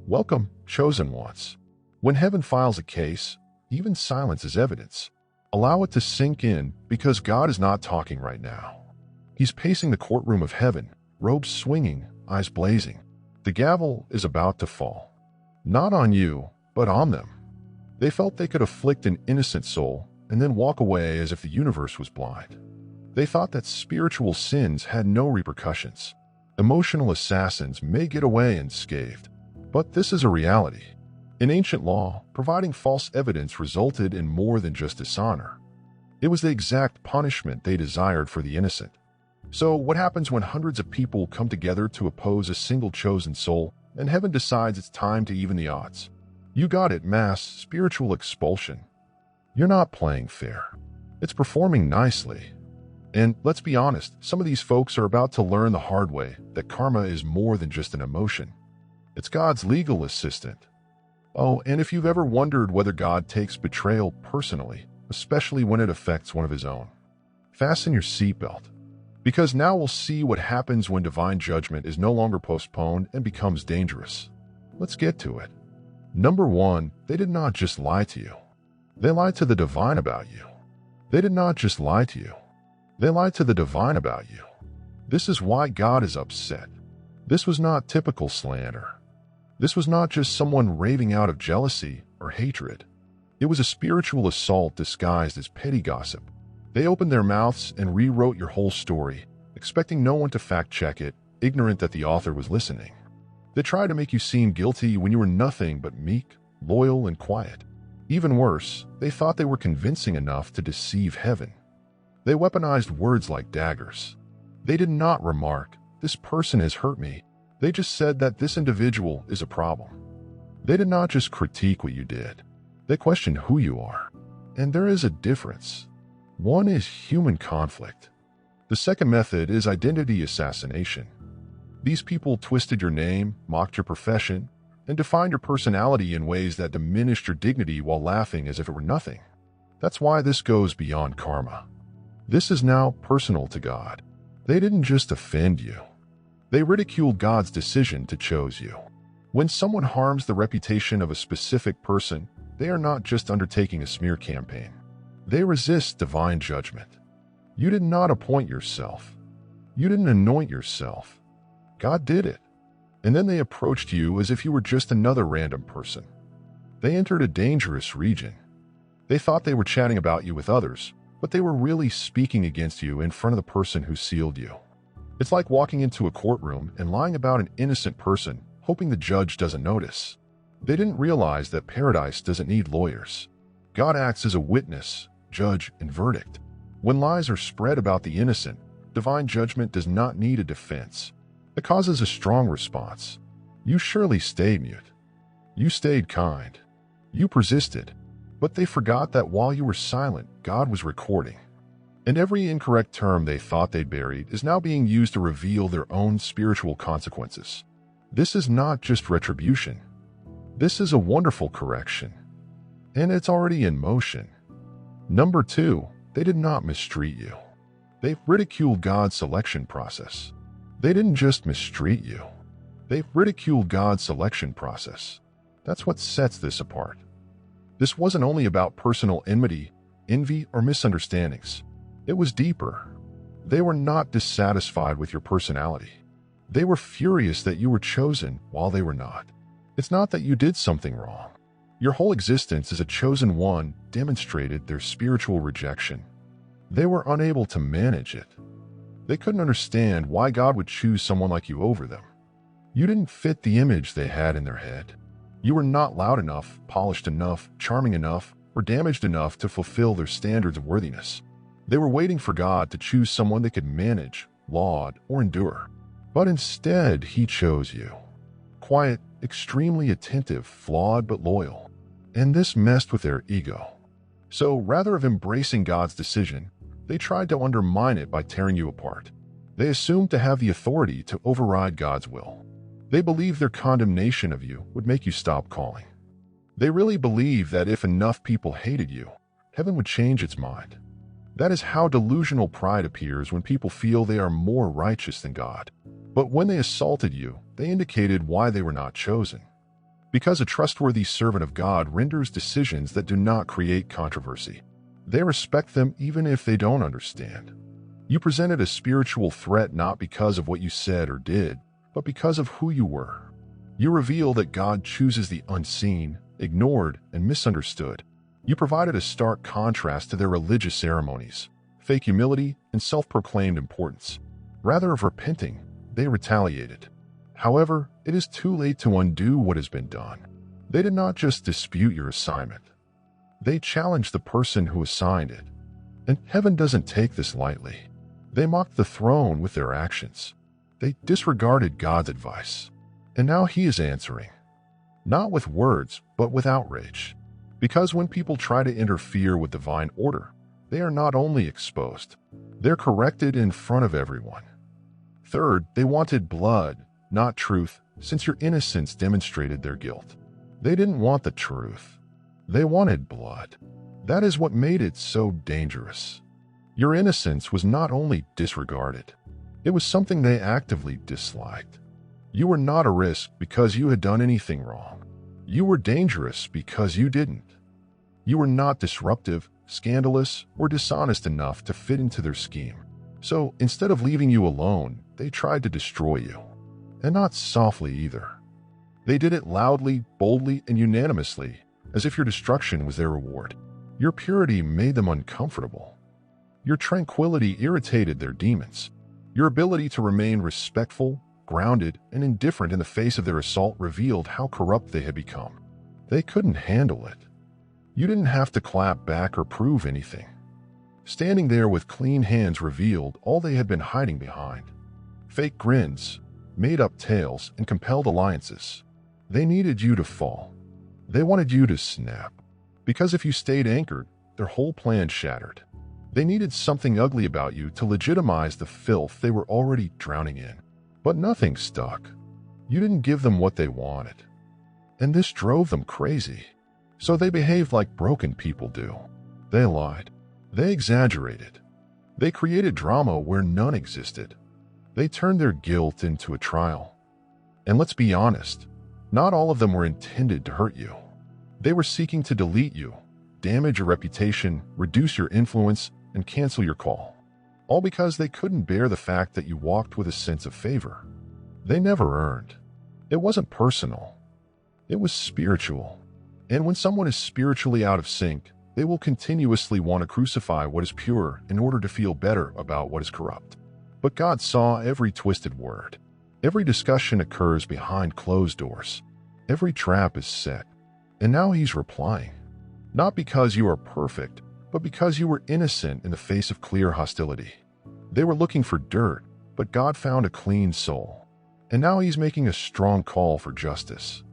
Welcome, chosen ones. When heaven files a case, even silence is evidence. Allow it to sink in because God is not talking right now. He's pacing the courtroom of heaven, robes swinging, eyes blazing. The gavel is about to fall. Not on you, but on them. They felt they could afflict an innocent soul and then walk away as if the universe was blind. They thought that spiritual sins had no repercussions. Emotional assassins may get away unscathed. But this is a reality. In ancient law, providing false evidence resulted in more than just dishonor. It was the exact punishment they desired for the innocent. So what happens when hundreds of people come together to oppose a single chosen soul and heaven decides it's time to even the odds? You got it, mass spiritual expulsion. You're not playing fair. It's performing nicely. And let's be honest, some of these folks are about to learn the hard way that karma is more than just an emotion. It's God's legal assistant. Oh, and if you've ever wondered whether God takes betrayal personally, especially when it affects one of his own, fasten your seatbelt. Because now we'll see what happens when divine judgment is no longer postponed and becomes dangerous. Let's get to it. Number 1, they did not just lie to you. They lied to the divine about you. They did not just lie to you. They lied to the divine about you. This is why God is upset. This was not typical slander. This was not just someone raving out of jealousy or hatred. It was a spiritual assault disguised as petty gossip. They opened their mouths and rewrote your whole story, expecting no one to fact-check it, ignorant that the author was listening. They tried to make you seem guilty when you were nothing but meek, loyal, and quiet. Even worse, they thought they were convincing enough to deceive heaven. They weaponized words like daggers. They did not remark, "This person has hurt me." They just said that this individual is a problem. They did not just critique what you did. They questioned who you are. And there is a difference. One is human conflict. The second method is identity assassination. These people twisted your name, mocked your profession, and defined your personality in ways that diminished your dignity while laughing as if it were nothing. That's why this goes beyond karma. This is now personal to God. They didn't just offend you. They ridiculed God's decision to choose you. When someone harms the reputation of a specific person, they are not just undertaking a smear campaign. They resist divine judgment. You did not appoint yourself. You didn't anoint yourself. God did it. And then they approached you as if you were just another random person. They entered a dangerous region. They thought they were chatting about you with others, but they were really speaking against you in front of the person who sealed you. It's like walking into a courtroom and lying about an innocent person, hoping the judge doesn't notice. They didn't realize that paradise doesn't need lawyers. God acts as a witness, judge, and verdict. When lies are spread about the innocent, divine judgment does not need a defense. It causes a strong response. You surely stayed mute. You stayed kind. You persisted. But they forgot that while you were silent, God was recording. And every incorrect term they thought they'd buried is now being used to reveal their own spiritual consequences. This is not just retribution. This is a wonderful correction. And it's already in motion. Number 2, they did not mistreat you. They ridiculed God's selection process. They didn't just mistreat you. They ridiculed God's selection process. That's what sets this apart. This wasn't only about personal enmity, envy, or misunderstandings. It was deeper. They were not dissatisfied with your personality. They were furious that you were chosen while they were not. It's not that you did something wrong. Your whole existence as a chosen one demonstrated their spiritual rejection. They were unable to manage it. They couldn't understand why God would choose someone like you over them. You didn't fit the image they had in their head. You were not loud enough, polished enough, charming enough, or damaged enough to fulfill their standards of worthiness. They were waiting for God to choose someone they could manage, laud, or endure. But instead, he chose you. Quiet, extremely attentive, flawed but loyal. And this messed with their ego. So rather of embracing God's decision, they tried to undermine it by tearing you apart. They assumed to have the authority to override God's will. They believed their condemnation of you would make you stop calling. They really believed that if enough people hated you, heaven would change its mind. That is how delusional pride appears when people feel they are more righteous than God. But when they assaulted you, they indicated why they were not chosen. Because a trustworthy servant of God renders decisions that do not create controversy. They respect them even if they don't understand. You presented a spiritual threat not because of what you said or did, but because of who you were. You reveal that God chooses the unseen, ignored, and misunderstood. You provided a stark contrast to their religious ceremonies, fake humility, and self-proclaimed importance. Rather of repenting, they retaliated. However, it is too late to undo what has been done. They did not just dispute your assignment. They challenged the person who assigned it. And heaven doesn't take this lightly. They mocked the throne with their actions. They disregarded God's advice. And now he is answering. Not with words, but with outrage. Because when people try to interfere with divine order, they are not only exposed, they're corrected in front of everyone. Third, they wanted blood, not truth, since your innocence demonstrated their guilt. They didn't want the truth. They wanted blood. That is what made it so dangerous. Your innocence was not only disregarded, it was something they actively disliked. You were not a risk because you had done anything wrong. You were dangerous because you didn't. You were not disruptive, scandalous, or dishonest enough to fit into their scheme. So instead of leaving you alone, they tried to destroy you. And not softly either. They did it loudly, boldly, and unanimously, as if your destruction was their reward. Your purity made them uncomfortable. Your tranquility irritated their demons. Your ability to remain respectful, grounded, and indifferent in the face of their assault revealed how corrupt they had become. They couldn't handle it. You didn't have to clap back or prove anything. Standing there with clean hands revealed all they had been hiding behind. Fake grins, made-up tales, and compelled alliances. They needed you to fall. They wanted you to snap. Because if you stayed anchored, their whole plan shattered. They needed something ugly about you to legitimize the filth they were already drowning in. But nothing stuck. You didn't give them what they wanted. And this drove them crazy. So they behaved like broken people do. They lied. They exaggerated. They created drama where none existed. They turned their guilt into a trial. And let's be honest, not all of them were intended to hurt you. They were seeking to delete you, damage your reputation, reduce your influence, and cancel your call. All because they couldn't bear the fact that you walked with a sense of favor. They never earned. It wasn't personal. It was spiritual. And when someone is spiritually out of sync, they will continuously want to crucify what is pure in order to feel better about what is corrupt. But God saw every twisted word. Every discussion occurs behind closed doors. Every trap is set. And now he's replying. Not because you are perfect, but because you were innocent in the face of clear hostility. They were looking for dirt, but God found a clean soul. And now he's making a strong call for justice.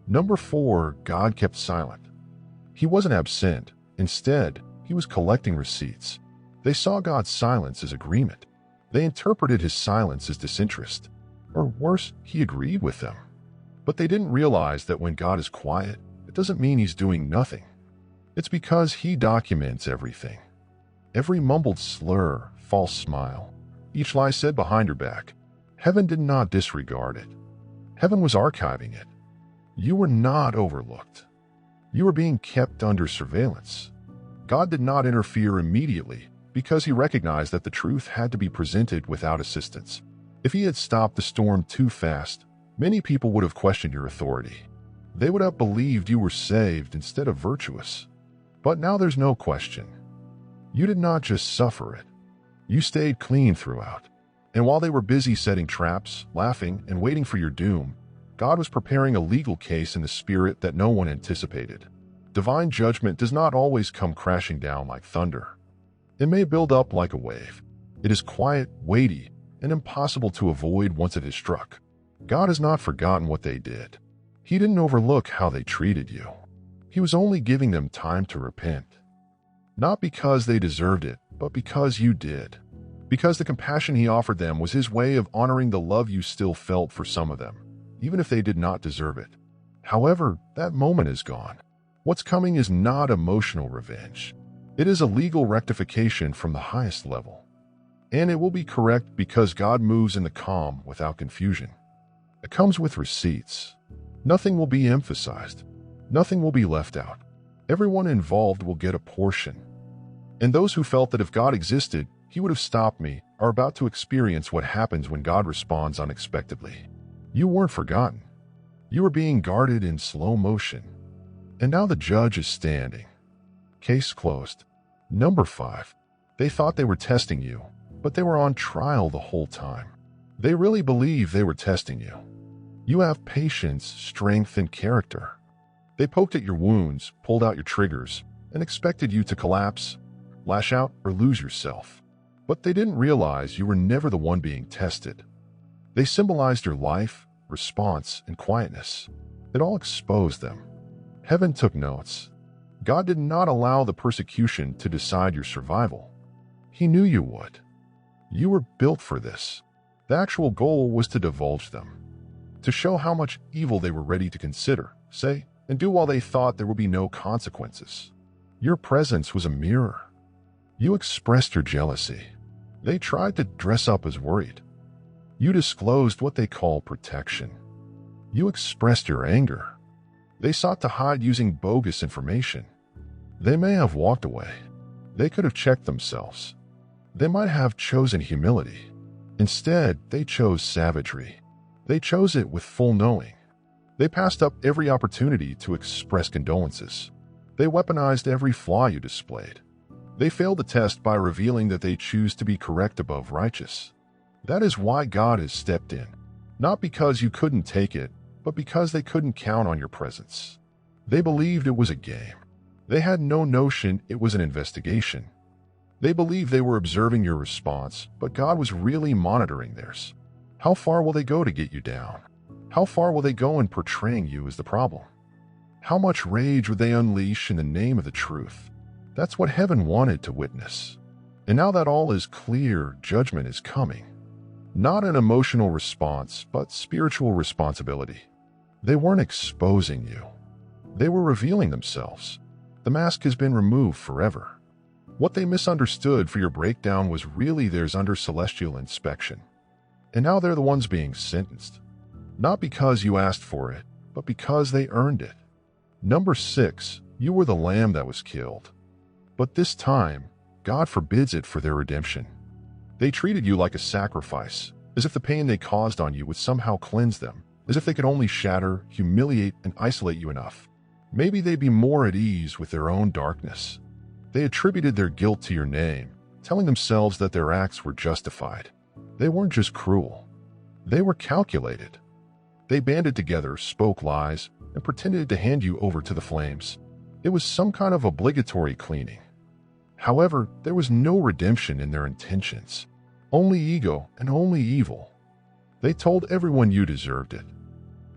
Number 4, God kept silent. He wasn't absent. Instead, he was collecting receipts. They saw God's silence as agreement. They interpreted his silence as disinterest. Or worse, he agreed with them. But they didn't realize that when God is quiet, it doesn't mean he's doing nothing. It's because he documents everything. Every mumbled slur, false smile, each lie said behind your back. Heaven did not disregard it. Heaven was archiving it. You were not overlooked. You were being kept under surveillance. God did not interfere immediately because he recognized that the truth had to be presented without assistance. If he had stopped the storm too fast, many people would have questioned your authority. They would have believed you were saved instead of virtuous. But now there's no question. You did not just suffer it. You stayed clean throughout. And while they were busy setting traps, laughing, and waiting for your doom, God was preparing a legal case in the spirit that no one anticipated. Divine judgment does not always come crashing down like thunder. It may build up like a wave. It is quiet, weighty, and impossible to avoid once it is struck. God has not forgotten what they did. He didn't overlook how they treated you. He was only giving them time to repent. Not because they deserved it, but because you did. Because the compassion he offered them was his way of honoring the love you still felt for some of them, even if they did not deserve it. However, that moment is gone. What's coming is not emotional revenge. It is a legal rectification from the highest level. And it will be correct because God moves in the calm without confusion. It comes with receipts. Nothing will be emphasized. Nothing will be left out. Everyone involved will get a portion. And those who felt that if God existed, he would have stopped me, are about to experience what happens when God responds unexpectedly. You weren't forgotten. You were being guarded in slow motion. And now the judge is standing. Case closed. Number 5. They thought they were testing you, but they were on trial the whole time. They really believe they were testing you. You have patience, strength, and character. They poked at your wounds, pulled out your triggers, and expected you to collapse, lash out, or lose yourself. But they didn't realize you were never the one being tested. They symbolized your life, response, and quietness. It all exposed them. Heaven took notes. God did not allow the persecution to decide your survival. He knew you would. You were built for this. The actual goal was to divulge them, to show how much evil they were ready to consider, say, and do while they thought there would be no consequences. Your presence was a mirror. You expressed your jealousy. They tried to dress up as worried. You disclosed what they call protection. You expressed your anger. They sought to hide using bogus information. They may have walked away. They could have checked themselves. They might have chosen humility. Instead, they chose savagery. They chose it with full knowing. They passed up every opportunity to express condolences. They weaponized every flaw you displayed. They failed the test by revealing that they choose to be correct above righteous. That is why God has stepped in. Not because you couldn't take it, but because they couldn't count on your presence. They believed it was a game. They had no notion it was an investigation. They believed they were observing your response, but God was really monitoring theirs. How far will they go to get you down? How far will they go in portraying you as the problem? How much rage would they unleash in the name of the truth? That's what heaven wanted to witness. And now that all is clear, judgment is coming. Not an emotional response, but spiritual responsibility. They weren't exposing you. They were revealing themselves. The mask has been removed forever. What they misunderstood for your breakdown was really theirs under celestial inspection. And now they're the ones being sentenced. Not because you asked for it, but because they earned it. Number 6, you were the lamb that was killed. But this time, God forbids it for their redemption. They treated you like a sacrifice, as if the pain they caused on you would somehow cleanse them, as if they could only shatter, humiliate, and isolate you enough. Maybe they'd be more at ease with their own darkness. They attributed their guilt to your name, telling themselves that their acts were justified. They weren't just cruel. They were calculated. They banded together, spoke lies, and pretended to hand you over to the flames. It was some kind of obligatory cleaning. However, there was no redemption in their intentions. Only ego and only evil. They told everyone you deserved it.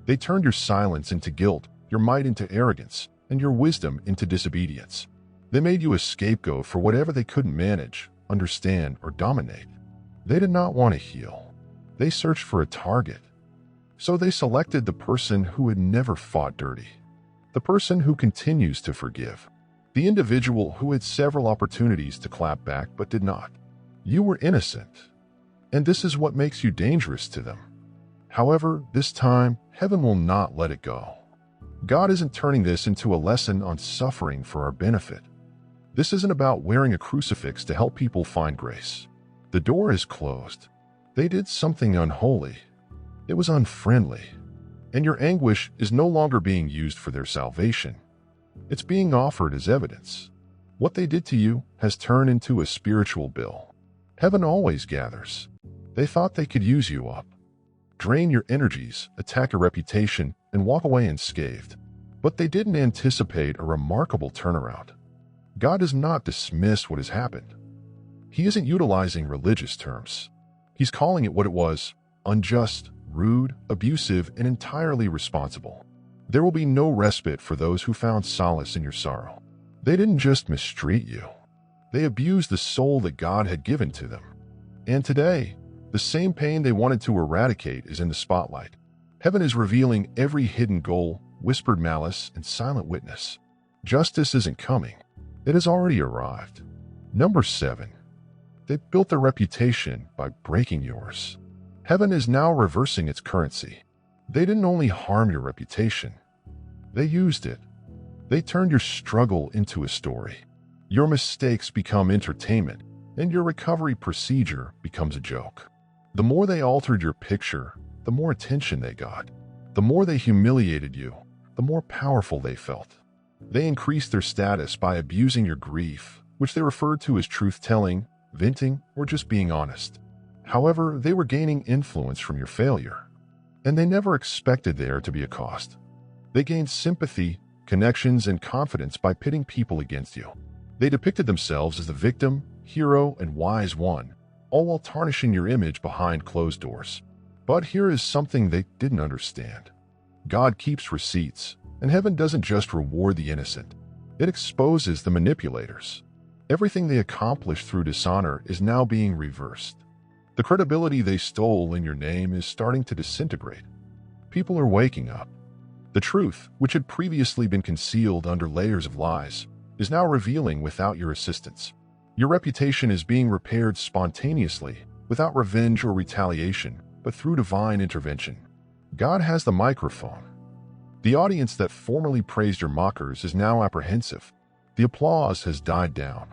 They turned your silence into guilt, your might into arrogance, and your wisdom into disobedience. They made you a scapegoat for whatever they couldn't manage, understand, or dominate. They did not want to heal. They searched for a target. So they selected the person who had never fought dirty. The person who continues to forgive. The individual who had several opportunities to clap back but did not. You were innocent. And this is what makes you dangerous to them. However, this time, heaven will not let it go. God isn't turning this into a lesson on suffering for our benefit. This isn't about wearing a crucifix to help people find grace. The door is closed. They did something unholy. It was unfriendly. And your anguish is no longer being used for their salvation. It's being offered as evidence. What they did to you has turned into a spiritual bill. Heaven always gathers. They thought they could use you up, drain your energies, attack your reputation, and walk away unscathed. But they didn't anticipate a remarkable turnaround. God does not dismiss what has happened. He isn't utilizing religious terms. He's calling it what it was: unjust, rude, abusive, and entirely responsible. There will be no respite for those who found solace in your sorrow. They didn't just mistreat you. They abused the soul that God had given to them. And today, the same pain they wanted to eradicate is in the spotlight. Heaven is revealing every hidden goal, whispered malice, and silent witness. Justice isn't coming. It has already arrived. Number 7. They built their reputation by breaking yours. Heaven is now reversing its currency. They didn't only harm your reputation, they used it. They turned your struggle into a story. Your mistakes become entertainment, and your recovery procedure becomes a joke. The more they altered your picture, the more attention they got. The more they humiliated you, the more powerful they felt. They increased their status by abusing your grief, which they referred to as truth-telling, venting, or just being honest. However, they were gaining influence from your failure, and they never expected there to be a cost. They gained sympathy, connections, and confidence by pitting people against you. They depicted themselves as the victim, hero, and wise one, all while tarnishing your image behind closed doors. But here is something they didn't understand. God keeps receipts, and heaven doesn't just reward the innocent. It exposes the manipulators. Everything they accomplished through dishonor is now being reversed. The credibility they stole in your name is starting to disintegrate. People are waking up. The truth, which had previously been concealed under layers of lies, is now revealing without your assistance. Your reputation is being repaired spontaneously, without revenge or retaliation, but through divine intervention. God has the microphone. The audience that formerly praised your mockers is now apprehensive. The applause has died down.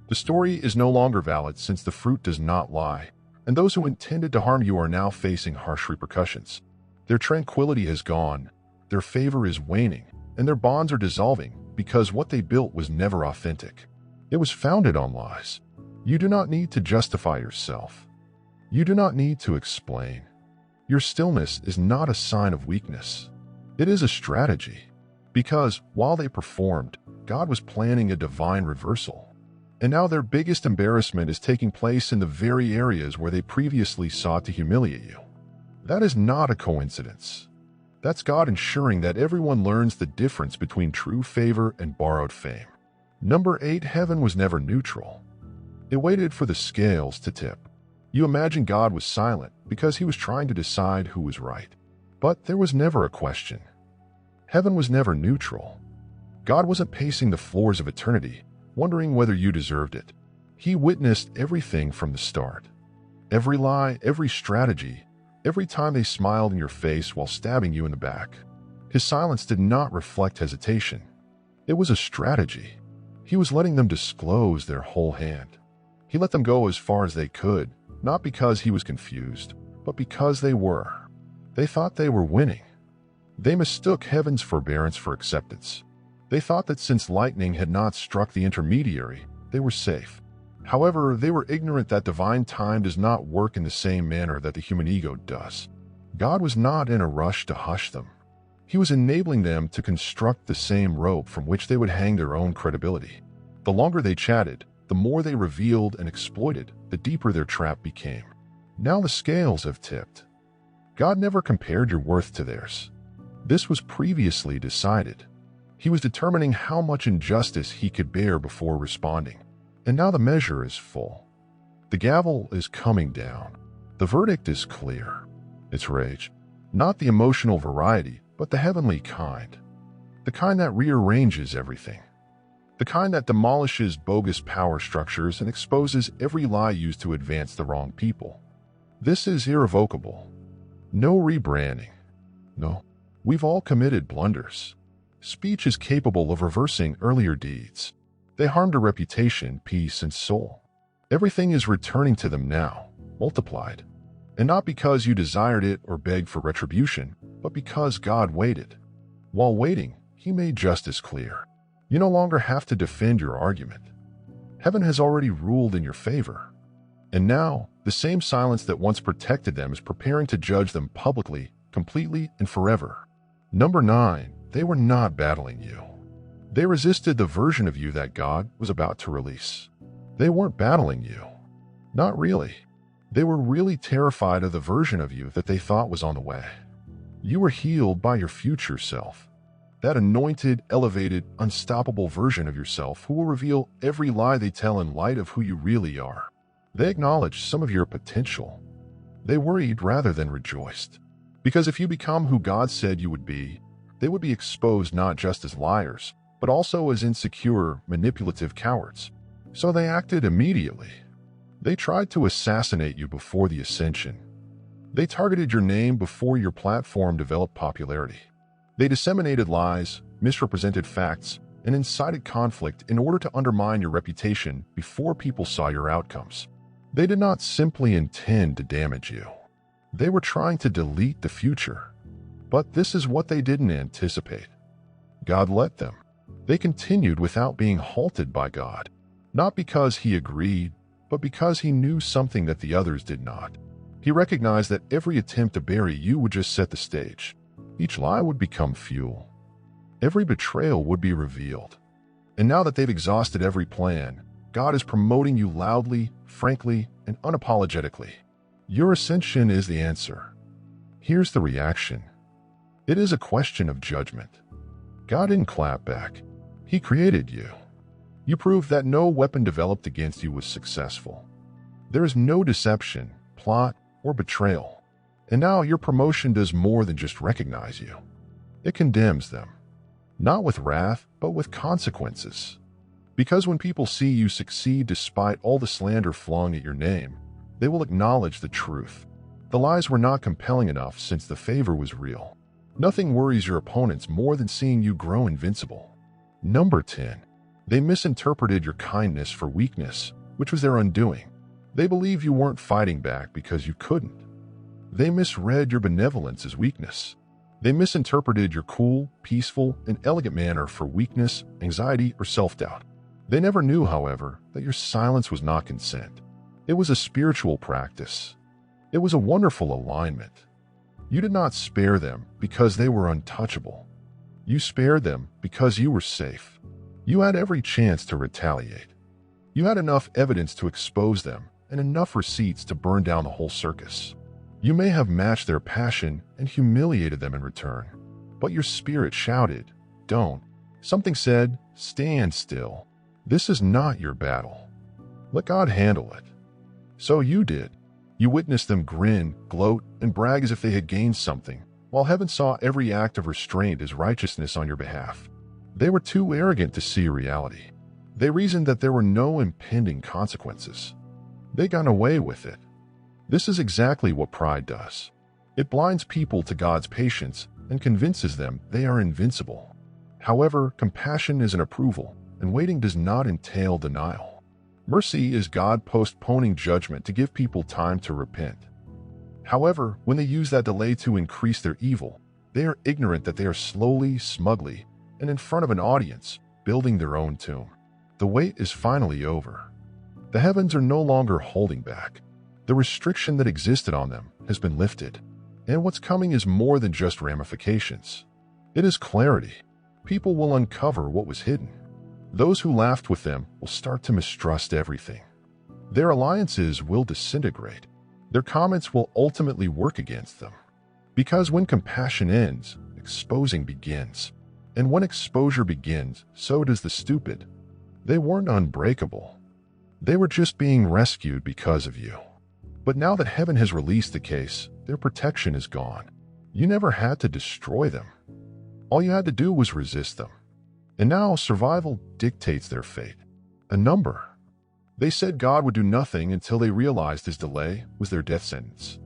The story is no longer valid since the fruit does not lie, and those who intended to harm you are now facing harsh repercussions. Their tranquility has gone, their favor is waning, and their bonds are dissolving because what they built was never authentic. It was founded on lies. You do not need to justify yourself. You do not need to explain. Your stillness is not a sign of weakness. It is a strategy. Because while they performed, God was planning a divine reversal. And now their biggest embarrassment is taking place in the very areas where they previously sought to humiliate you. That is not a coincidence. That's God ensuring that everyone learns the difference between true favor and borrowed fame. Number 8, heaven was never neutral. It waited for the scales to tip. You imagine God was silent because he was trying to decide who was right. But there was never a question. Heaven was never neutral. God wasn't pacing the floors of eternity, wondering whether you deserved it. He witnessed everything from the start. Every lie, every strategy, every time they smiled in your face while stabbing you in the back. His silence did not reflect hesitation. It was a strategy. He was letting them disclose their whole hand. He let them go as far as they could, not because he was confused, but because they were. They thought they were winning. They mistook heaven's forbearance for acceptance. They thought that since lightning had not struck the intermediary, they were safe. However, they were ignorant that divine time does not work in the same manner that the human ego does. God was not in a rush to hush them. He was enabling them to construct the same rope from which they would hang their own credibility. The longer they chatted, the more they revealed and exploited, the deeper their trap became. Now the scales have tipped. God never compared your worth to theirs. This was previously decided. He was determining how much injustice he could bear before responding. And now the measure is full. The gavel is coming down. The verdict is clear. It's rage. Not the emotional variety, but the heavenly kind. The kind that rearranges everything. The kind that demolishes bogus power structures and exposes every lie used to advance the wrong people. This is irrevocable. No rebranding. No. We've all committed blunders. Speech is capable of reversing earlier deeds. They harmed a reputation, peace, and soul. Everything is returning to them now, multiplied. And not because you desired it or begged for retribution, but because God waited. While waiting, he made justice clear. You no longer have to defend your argument. Heaven has already ruled in your favor. And now, the same silence that once protected them is preparing to judge them publicly, completely, and forever. Number 9, they were not battling you. They resisted the version of you that God was about to release. They weren't battling you. Not really. They were really terrified of the version of you that they thought was on the way. You were healed by your future self. That anointed, elevated, unstoppable version of yourself who will reveal every lie they tell in light of who you really are. They acknowledged some of your potential. They worried rather than rejoiced. Because if you become who God said you would be, they would be exposed not just as liars, but also as insecure, manipulative cowards. So they acted immediately. They tried to assassinate you before the ascension. They targeted your name before your platform developed popularity. They disseminated lies, misrepresented facts, and incited conflict in order to undermine your reputation before people saw your outcomes. They did not simply intend to damage you. They were trying to delete the future. But this is what they didn't anticipate. God let them. They continued without being halted by God, not because He agreed, but because He knew something that the others did not. He recognized that every attempt to bury you would just set the stage. Each lie would become fuel. Every betrayal would be revealed. And now that they've exhausted every plan, God is promoting you loudly, frankly, and unapologetically. Your ascension is the answer. Here's the reaction. It is a question of judgment. God didn't clap back. He created you. You proved that no weapon developed against you was successful. There is no deception, plot, or betrayal. And now your promotion does more than just recognize you. It condemns them. Not with wrath, but with consequences. Because when people see you succeed despite all the slander flung at your name, they will acknowledge the truth. The lies were not compelling enough since the favor was real. Nothing worries your opponents more than seeing you grow invincible. Number 10. They misinterpreted your kindness for weakness, which was their undoing. They believed you weren't fighting back because you couldn't. They misread your benevolence as weakness. They misinterpreted your cool, peaceful, and elegant manner for weakness, anxiety, or self-doubt. They never knew, however, that your silence was not consent. It was a spiritual practice. It was a wonderful alignment. You did not spare them because they were untouchable. You spared them because you were safe. You had every chance to retaliate. You had enough evidence to expose them and enough receipts to burn down the whole circus. You may have matched their passion and humiliated them in return, but your spirit shouted, "Don't." Something said, "Stand still. This is not your battle. Let God handle it." So you did. You witnessed them grin, gloat, and brag as if they had gained something, while heaven saw every act of restraint as righteousness on your behalf. They were too arrogant to see reality. They reasoned that there were no impending consequences. They got away with it. This is exactly what pride does. It blinds people to God's patience and convinces them they are invincible. However, compassion is an approval, and waiting does not entail denial. Mercy is God postponing judgment to give people time to repent. However, when they use that delay to increase their evil, they are ignorant that they are slowly, smugly, and in front of an audience, building their own tomb. The wait is finally over. The heavens are no longer holding back. The restriction that existed on them has been lifted. And what's coming is more than just ramifications. It is clarity. People will uncover what was hidden. Those who laughed with them will start to mistrust everything. Their alliances will disintegrate. Their comments will ultimately work against them. Because when compassion ends, exposing begins. And when exposure begins, so does the stupid. They weren't unbreakable. They were just being rescued because of you. But now that heaven has released the case, their protection is gone. You never had to destroy them. All you had to do was resist them. And now survival dictates their fate. A number. They said God would do nothing until they realized His delay was their death sentence.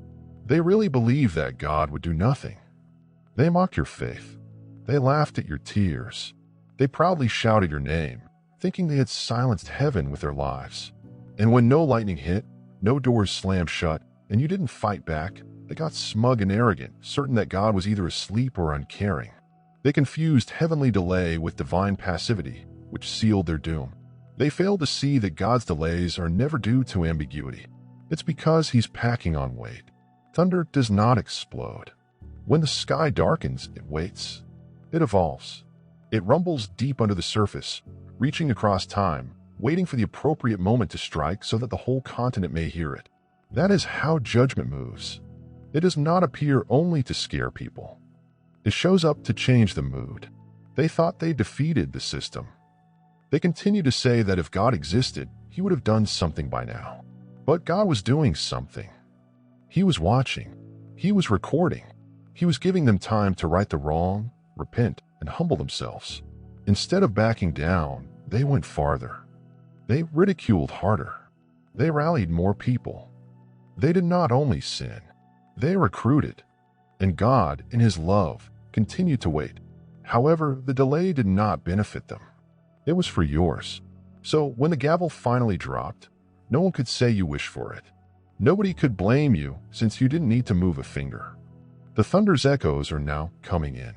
They really believed that God would do nothing. They mocked your faith. They laughed at your tears. They proudly shouted your name, thinking they had silenced heaven with their lives. And when no lightning hit, no doors slammed shut, and you didn't fight back, they got smug and arrogant, certain that God was either asleep or uncaring. They confused heavenly delay with divine passivity, which sealed their doom. They failed to see that God's delays are never due to ambiguity. It's because He's packing on weight. Thunder does not explode. When the sky darkens, it waits. It evolves. It rumbles deep under the surface, reaching across time, waiting for the appropriate moment to strike so that the whole continent may hear it. That is how judgment moves. It does not appear only to scare people. It shows up to change the mood. They thought they defeated the system. They continue to say that if God existed, He would have done something by now. But God was doing something. He was watching. He was recording. He was giving them time to right the wrong, repent, and humble themselves. Instead of backing down, they went farther. They ridiculed harder. They rallied more people. They did not only sin. They recruited, and God, in His love, continued to wait. However, the delay did not benefit them. It was for yours. So when the gavel finally dropped, no one could say you wished for it. Nobody could blame you since you didn't need to move a finger. The thunder's echoes are now coming in.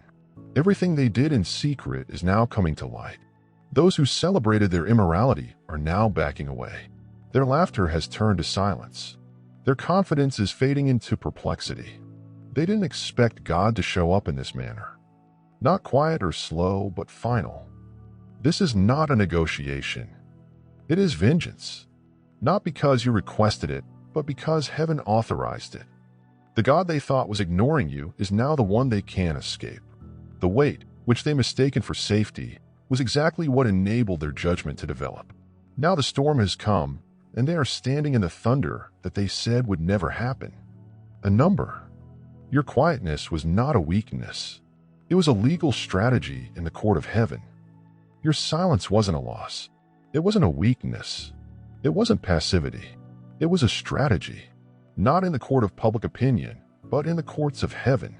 Everything they did in secret is now coming to light. Those who celebrated their immorality are now backing away. Their laughter has turned to silence. Their confidence is fading into perplexity. They didn't expect God to show up in this manner. Not quiet or slow, but final. This is not a negotiation. It is vengeance. Not because you requested it, but because heaven authorized it. The God they thought was ignoring you is now the one they can't escape. The weight, which they mistaken for safety, was exactly what enabled their judgment to develop. Now the storm has come, and they are standing in the thunder that they said would never happen. A number. Your quietness was not a weakness. It was a legal strategy in the court of heaven. Your silence wasn't a loss. It wasn't a weakness. It wasn't passivity. It was a strategy. Not in the court of public opinion, but in the courts of heaven.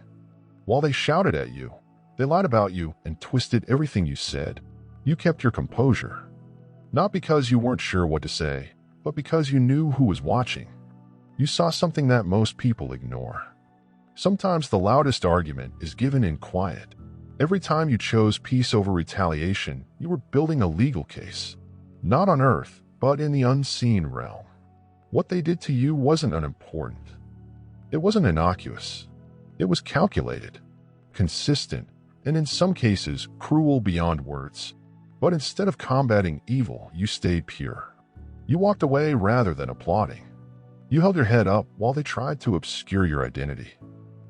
While they shouted at you, they lied about you and twisted everything you said, you kept your composure. Not because you weren't sure what to say, but because you knew who was watching. You saw something that most people ignore. Sometimes the loudest argument is given in quiet. Every time you chose peace over retaliation, you were building a legal case. Not on earth, but in the unseen realm. What they did to you wasn't unimportant. It wasn't innocuous. It was calculated, consistent, and in some cases, cruel beyond words. But instead of combating evil, you stayed pure. You walked away rather than applauding. You held your head up while they tried to obscure your identity.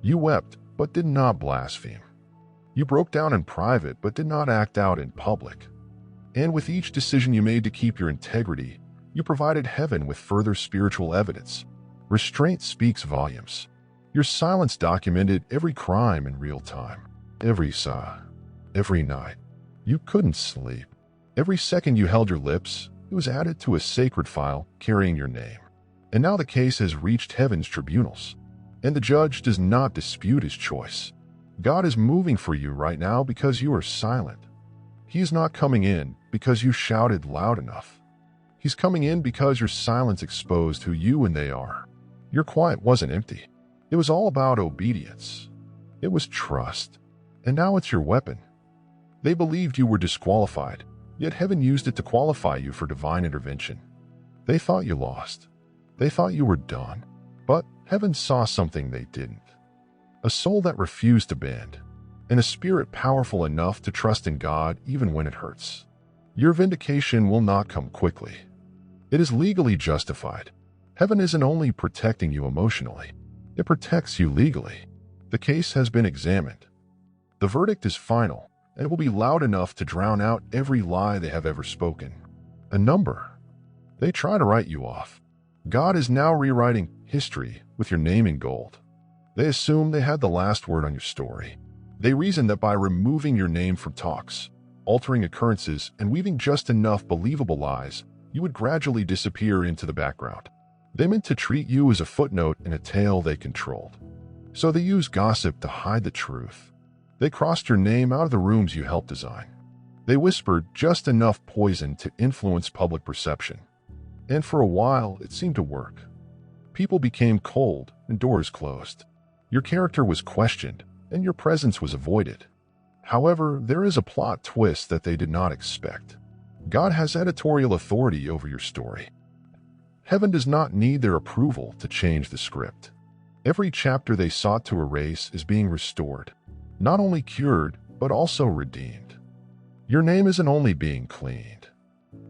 You wept, but did not blaspheme. You broke down in private, but did not act out in public. And with each decision you made to keep your integrity, you provided heaven with further spiritual evidence. Restraint speaks volumes. Your silence documented every crime in real time. Every sigh. Every night. You couldn't sleep. Every second you held your lips, it was added to a sacred file carrying your name. And now the case has reached heaven's tribunals. And the judge does not dispute his choice. God is moving for you right now because you are silent. He is not coming in because you shouted loud enough. He's coming in because your silence exposed who you and they are. Your quiet wasn't empty. It was all about obedience. It was trust. And now it's your weapon. They believed you were disqualified, yet heaven used it to qualify you for divine intervention. They thought you lost. They thought you were done. But heaven saw something they didn't. A soul that refused to bend, and a spirit powerful enough to trust in God even when it hurts. Your vindication will not come quickly. It is legally justified. Heaven isn't only protecting you emotionally, it protects you legally. The case has been examined. The verdict is final, and it will be loud enough to drown out every lie they have ever spoken. A number. They try to write you off. God is now rewriting history with your name in gold. They assume they had the last word on your story. They reason that by removing your name from talks, altering occurrences, and weaving just enough believable lies, you would gradually disappear into the background. They meant to treat you as a footnote in a tale they controlled. So they used gossip to hide the truth. They crossed your name out of the rooms you helped design. They whispered just enough poison to influence public perception. And for a while, it seemed to work. People became cold and doors closed. Your character was questioned, and your presence was avoided. However, there is a plot twist that they did not expect. God has editorial authority over your story. Heaven does not need their approval to change the script. Every chapter they sought to erase is being restored, not only cured, but also redeemed. Your name isn't only being cleaned,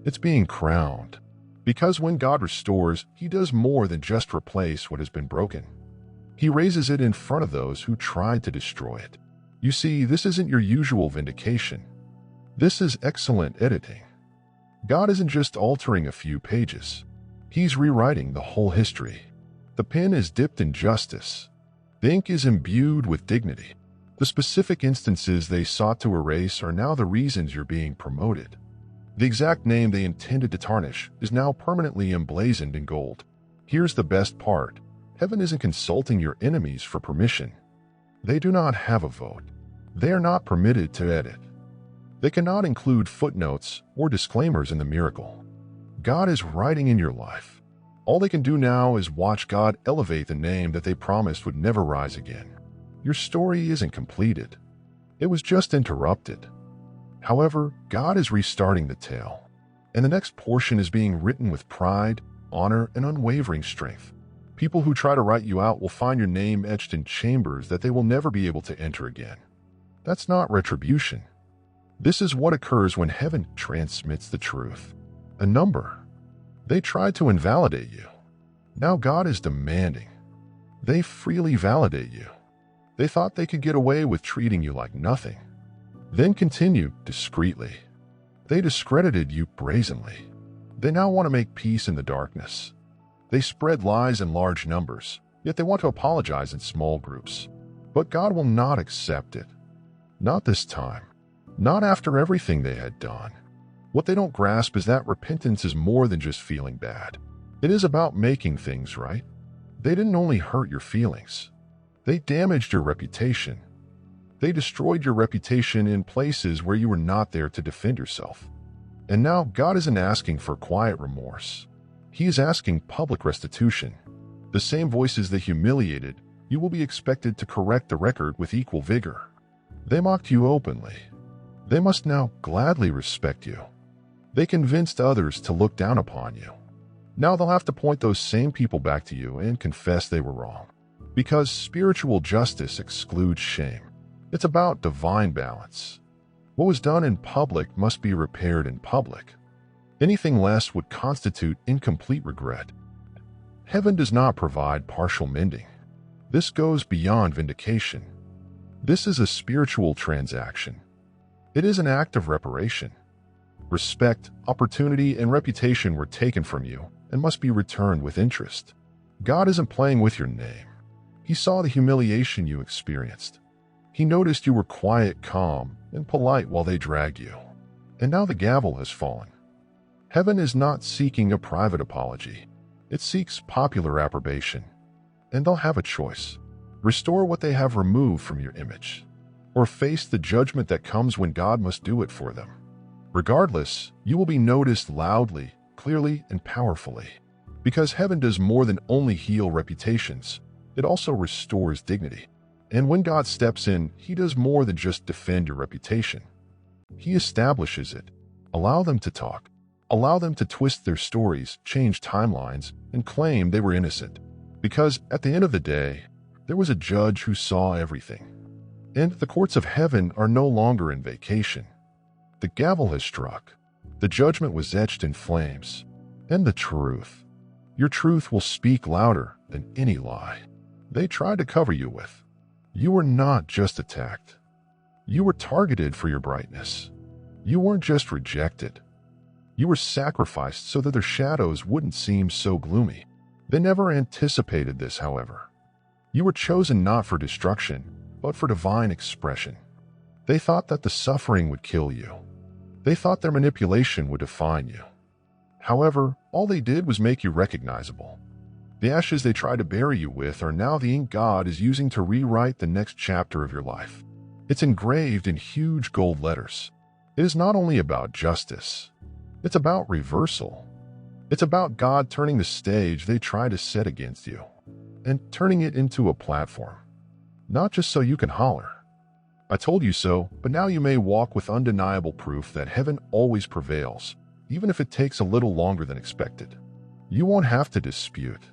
it's being crowned. Because when God restores, He does more than just replace what has been broken. He raises it in front of those who tried to destroy it. You see, this isn't your usual vindication. This is excellent editing. God isn't just altering a few pages. He's rewriting the whole history. The pen is dipped in justice. The ink is imbued with dignity. The specific instances they sought to erase are now the reasons you're being promoted. The exact name they intended to tarnish is now permanently emblazoned in gold. Here's the best part. Heaven isn't consulting your enemies for permission. They do not have a vote. They are not permitted to edit. They cannot include footnotes or disclaimers in the miracle. God is writing in your life. All they can do now is watch God elevate the name that they promised would never rise again. Your story isn't completed. It was just interrupted. However, God is restarting the tale, and the next portion is being written with pride, honor, and unwavering strength. People who try to write you out will find your name etched in chambers that they will never be able to enter again. That's not retribution. This is what occurs when heaven transmits the truth. A number. They tried to invalidate you. Now God is demanding. They freely validate you. They thought they could get away with treating you like nothing. Then continue discreetly. They discredited you brazenly. They now want to make peace in the darkness. They spread lies in large numbers, yet they want to apologize in small groups. But God will not accept it. Not this time. Not after everything they had done. What they don't grasp is that repentance is more than just feeling bad. It is about making things right. They didn't only hurt your feelings. They damaged your reputation. They destroyed your reputation in places where you were not there to defend yourself. And now God isn't asking for quiet remorse. He is asking public restitution. The same voices that humiliated you will be expected to correct the record with equal vigor. They mocked you openly. They must now gladly respect you. They convinced others to look down upon you. Now they'll have to point those same people back to you and confess they were wrong. Because spiritual justice excludes shame. It's about divine balance. What was done in public must be repaired in public. Anything less would constitute incomplete regret. Heaven does not provide partial mending. This goes beyond vindication. This is a spiritual transaction. It is an act of reparation. Respect, opportunity, and reputation were taken from you and must be returned with interest. God isn't playing with your name. He saw the humiliation you experienced. He noticed you were quiet, calm, and polite while they dragged you. And now the gavel has fallen. Heaven is not seeking a private apology. It seeks popular approbation. And they'll have a choice. Restore what they have removed from your image, or face the judgment that comes when God must do it for them. Regardless, you will be noticed loudly, clearly, and powerfully. Because heaven does more than only heal reputations. It also restores dignity. And when God steps in, He does more than just defend your reputation. He establishes it. Allow them to talk. Allow them to twist their stories, change timelines, and claim they were innocent. Because at the end of the day, there was a judge who saw everything. And the courts of heaven are no longer in vacation. The gavel has struck. The judgment was etched in flames. And the truth. Your truth will speak louder than any lie they tried to cover you with. You were not just attacked. You were targeted for your brightness. You weren't just rejected. You were sacrificed so that their shadows wouldn't seem so gloomy. They never anticipated this, however. You were chosen not for destruction, but for divine expression. They thought that the suffering would kill you. They thought their manipulation would define you. However, all they did was make you recognizable. The ashes they tried to bury you with are now the ink God is using to rewrite the next chapter of your life. It's engraved in huge gold letters. It is not only about justice. It's about reversal. It's about God turning the stage they tried to set against you and turning it into a platform. Not just so you can holler, "I told you so," but now you may walk with undeniable proof that heaven always prevails, even if it takes a little longer than expected. You won't have to dispute.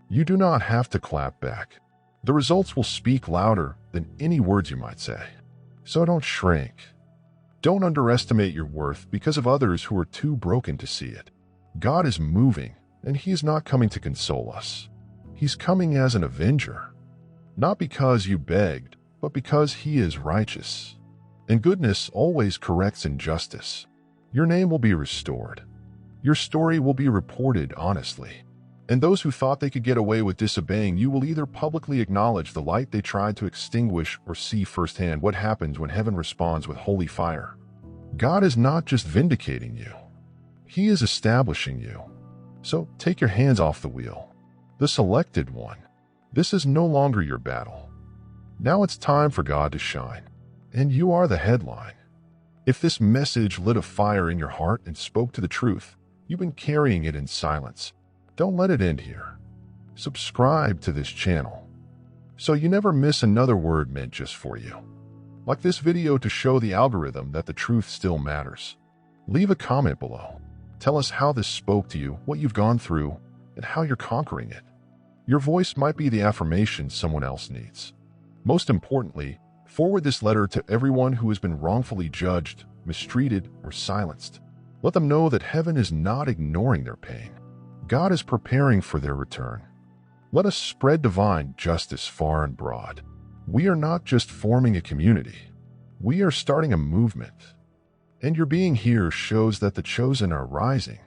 You do not have to clap back. The results will speak louder than any words you might say. So don't shrink. Don't underestimate your worth because of others who are too broken to see it. God is moving, and He is not coming to console us. He's coming as an avenger. Not because you begged, but because He is righteous. And goodness always corrects injustice. Your name will be restored. Your story will be reported honestly. And those who thought they could get away with disobeying you will either publicly acknowledge the light they tried to extinguish or see firsthand what happens when heaven responds with holy fire. God is not just vindicating you. He is establishing you. So take your hands off the wheel. The selected one, This is no longer your battle. Now it's time for God to shine, and you are the headline. If this message lit a fire in your heart and spoke to the truth, you've been carrying it in silence. Don't let it end here. Subscribe to this channel so you never miss another word meant just for you. Like this video to show the algorithm that the truth still matters. Leave a comment below. Tell us how this spoke to you, what you've gone through, and how you're conquering it. Your voice might be the affirmation someone else needs. Most importantly, forward this letter to everyone who has been wrongfully judged, mistreated, or silenced. Let them know that heaven is not ignoring their pain. God is preparing for their return. Let us spread divine justice far and broad. We are not just forming a community. We are starting a movement. And your being here shows that the chosen are rising.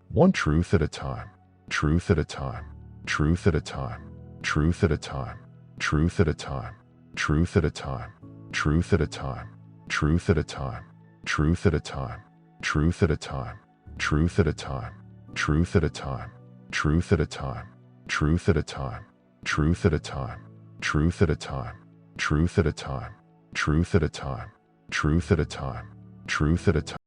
One truth at a time. Truth at a time. Truth at a time. Truth at a time. Truth at a time. Truth at a time. Truth at a time. Truth at a time. Truth at a time. Truth at a time. Truth at a time. Truth at a time. Truth at a time. Truth at a time. Truth at a time. Truth at a time. Truth at a time. Truth at a time. Truth at a time. Truth at a time.